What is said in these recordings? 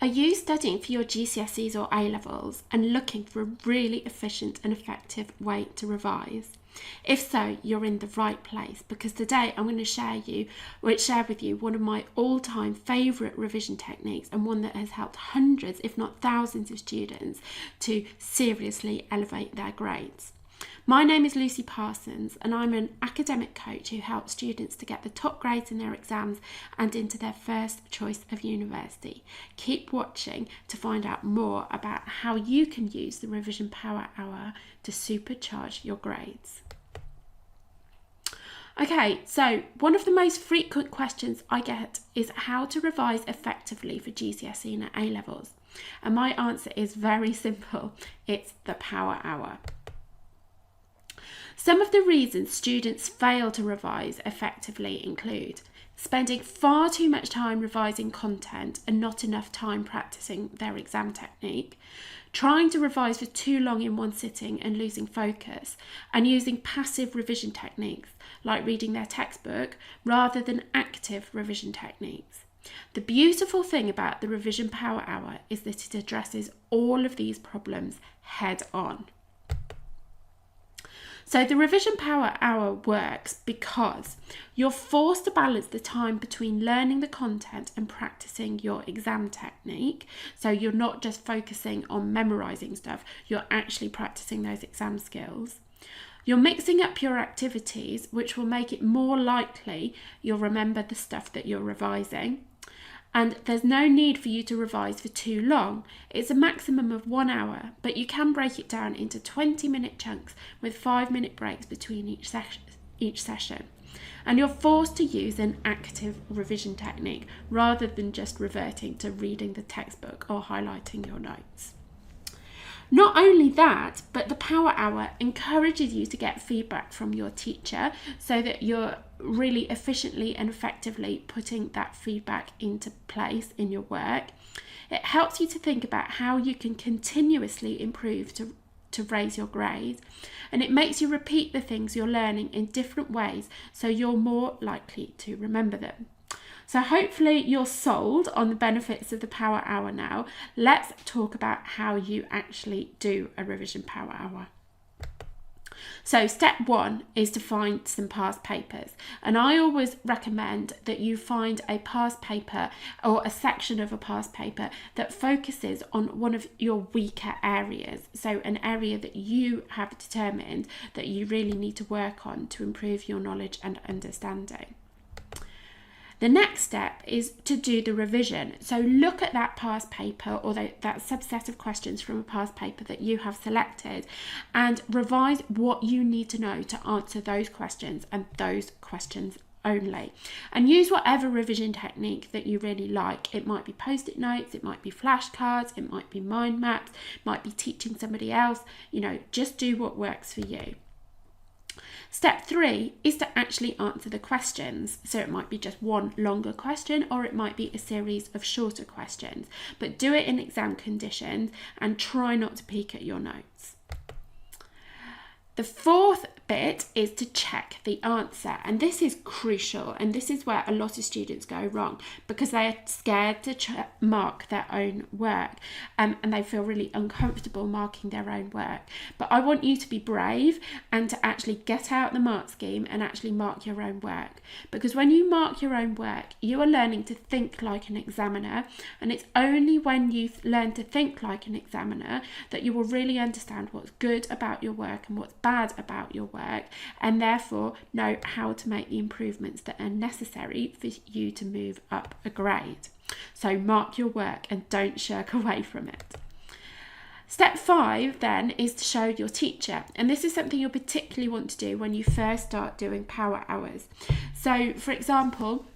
Are you studying for your GCSEs or A Levels and looking for a really efficient and effective way to revise? If so, you're in the right place, because today I'm going to share with you one of my all-time favourite revision techniques, and one that has helped hundreds, if not thousands, of students to seriously elevate their grades. My name is Lucy Parsons, and I'm an academic coach who helps students to get the top grades in their exams and into their first choice of university. Keep watching to find out more about how you can use the Revision Power Hour to supercharge your grades. Okay, so one of the most frequent questions I get is how to revise effectively for GCSE and A Levels. And my answer is very simple. It's the Power Hour. Some of the reasons students fail to revise effectively include spending far too much time revising content and not enough time practicing their exam technique, trying to revise for too long in one sitting and losing focus, and using passive revision techniques like reading their textbook rather than active revision techniques. The beautiful thing about the Revision Power Hour is that it addresses all of these problems head on. So the Revision Power Hour works because you're forced to balance the time between learning the content and practicing your exam technique. So you're not just focusing on memorising stuff, you're actually practicing those exam skills. You're mixing up your activities, which will make it more likely you'll remember the stuff that you're revising. And there's no need for you to revise for too long. It's a maximum of 1 hour, but you can break it down into 20-minute chunks with 5-minute breaks between each session. And you're forced to use an active revision technique rather than just reverting to reading the textbook or highlighting your notes. Not only that, but the Power Hour encourages you to get feedback from your teacher so that you're really efficiently and effectively putting that feedback into place in your work. It helps you to think about how you can continuously improve to raise your grades, and it makes you repeat the things you're learning in different ways so you're more likely to remember them. So hopefully you're sold on the benefits of the Power Hour now. Let's talk about how you actually do a Revision Power Hour. So step 1 is to find some past papers, and I always recommend that you find a past paper or a section of a past paper that focuses on one of your weaker areas, so an area that you have determined that you really need to work on to improve your knowledge and understanding. The next step is to do the revision. So look at that past paper or that subset of questions from a past paper that you have selected and revise what you need to know to answer those questions and those questions only. And use whatever revision technique that you really like. It might be post-it notes, it might be flashcards, it might be mind maps, it might be teaching somebody else. Just do what works for you. Step 3 is to actually answer the questions. So it might be just one longer question or it might be a series of shorter questions, but do it in exam conditions and try not to peek at your notes. The 4th bit is to check the answer, and this is crucial, and this is where a lot of students go wrong because they are scared to mark their own work and they feel really uncomfortable marking their own work. But I want you to be brave and to actually get out the mark scheme and actually mark your own work, because when you mark your own work you are learning to think like an examiner, and it's only when you learn to think like an examiner that you will really understand what's good about your work and what's bad about your work, and therefore know how to make the improvements that are necessary for you to move up a grade. So mark your work and don't shirk away from it. Step 5 then is to show your teacher, and this is something you'll particularly want to do when you first start doing power hours. So for example,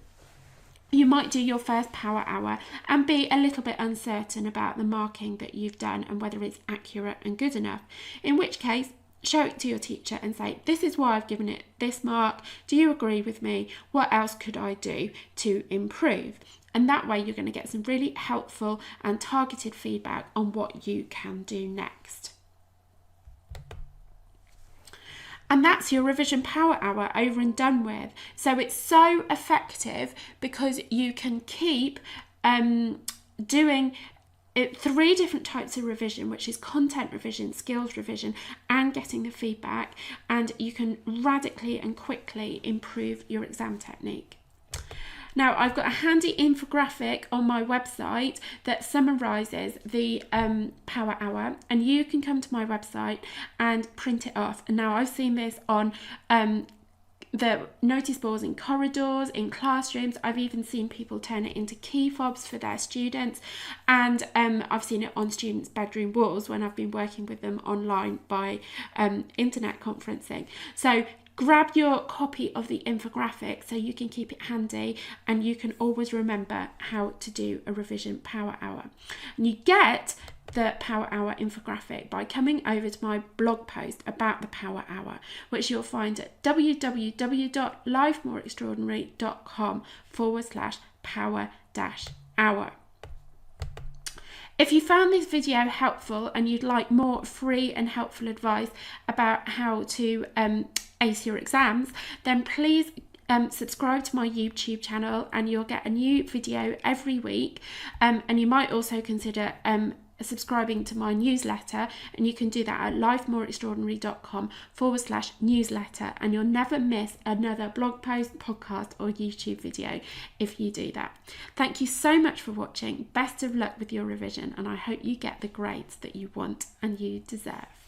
you might do your first power hour and be a little bit uncertain about the marking that you've done and whether it's accurate and good enough, in which case show it to your teacher and say, this is why I've given it this mark. Do you agree with me? What else could I do to improve? And that way you're going to get some really helpful and targeted feedback on what you can do next. And that's your Revision Power Hour over and done with. So it's so effective because you can keep doing 3 different types of revision, which is content revision, skills revision, and getting the feedback, and you can radically and quickly improve your exam technique. Now, I've got a handy infographic on my website that summarises the Power Hour, and you can come to my website and print it off. And now I've seen this on the notice boards in corridors, in classrooms. I've even seen people turn it into key fobs for their students, and I've seen it on students' bedroom walls when I've been working with them online by internet conferencing. So grab your copy of the infographic so you can keep it handy, and you can always remember how to do a revision Power Hour. And you get the Power Hour infographic by coming over to my blog post about the Power Hour, which you'll find at www.lifemoreextraordinary.com/power-hour. If you found this video helpful and you'd like more free and helpful advice about how to ace your exams, then please subscribe to my YouTube channel, and you'll get a new video every week. And you might also consider subscribing to my newsletter, and you can do that at lifemoreextraordinary.com/newsletter, and you'll never miss another blog post, podcast, or YouTube video if you do that. Thank you so much for watching. Best of luck with your revision, and I hope you get the grades that you want and you deserve.